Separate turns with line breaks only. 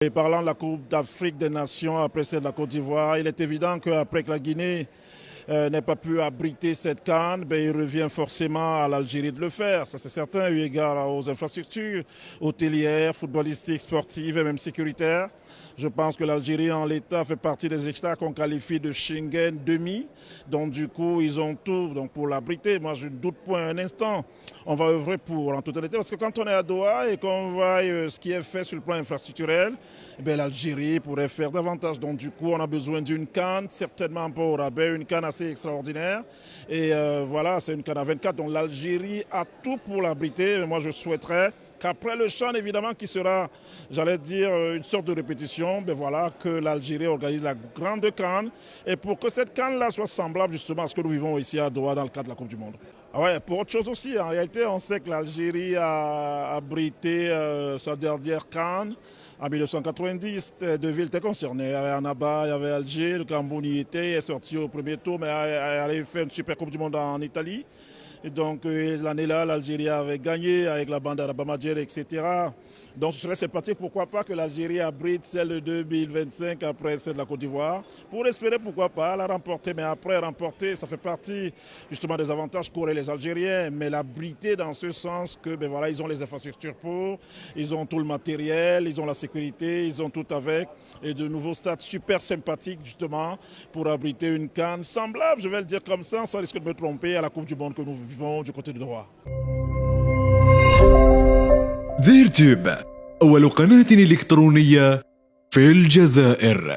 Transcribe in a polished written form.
Et parlant de la Coupe d'Afrique des Nations après celle de la Côte d'Ivoire, il est évident qu'après que la Guinée n'ait pas pu abriter cette CAN, il revient forcément à l'Algérie de le faire. Ça c'est certain, eu égard aux infrastructures hôtelières, footballistiques, sportives et même sécuritaires. Je pense que l'Algérie en l'état fait partie des États qu'on qualifie de Schengen demi. Donc du coup, ils ont tout pour l'abriter. Moi, je ne doute point un instant. On va œuvrer pour en totalité. Parce que quand on est à Doha et qu'on voit ce qui est fait sur le plan infrastructurel, l'Algérie pourrait faire davantage. Donc du coup, on a besoin d'une CAN, certainement pas au rabais, une CAN assez extraordinaire. Et voilà, c'est une CAN à 24. Donc l'Algérie a tout pour l'abriter. Mais moi, je souhaiterais qu'après le CHAN, évidemment, qui sera, j'allais dire, une sorte de répétition, voilà, que l'Algérie organise la grande CAN. Et pour que cette CAN-là soit semblable justement à ce que nous vivons ici à Doha dans le cadre de la Coupe du Monde. Ah ouais, pour autre chose aussi, en réalité, on sait que l'Algérie a abrité sa dernière CAN en 1990. Deux villes étaient concernées. Il y avait Annaba, il y avait Alger, le Cameroun y était, est sorti au premier tour, mais elle avait fait une super Coupe du Monde en Italie. Et donc l'année-là, l'Algérie avait gagné avec la bande Arabamadière, etc. Donc ce serait sympathique, pourquoi pas, que l'Algérie abrite celle de 2025 après celle de la Côte d'Ivoire, pour espérer, pourquoi pas, la remporter. Mais après remporter, ça fait partie justement des avantages qu'auraient les Algériens, mais l'abriter dans ce sens que voilà, ils ont les infrastructures pour, ils ont tout le matériel, ils ont la sécurité, ils ont tout avec, et de nouveaux stades super sympathiques justement pour abriter une CAN semblable, je vais le dire comme ça, sans risque de me tromper, à la Coupe du Monde que nous vivons du côté de Doha.
زير تيوب، أول قناة إلكترونية في الجزائر.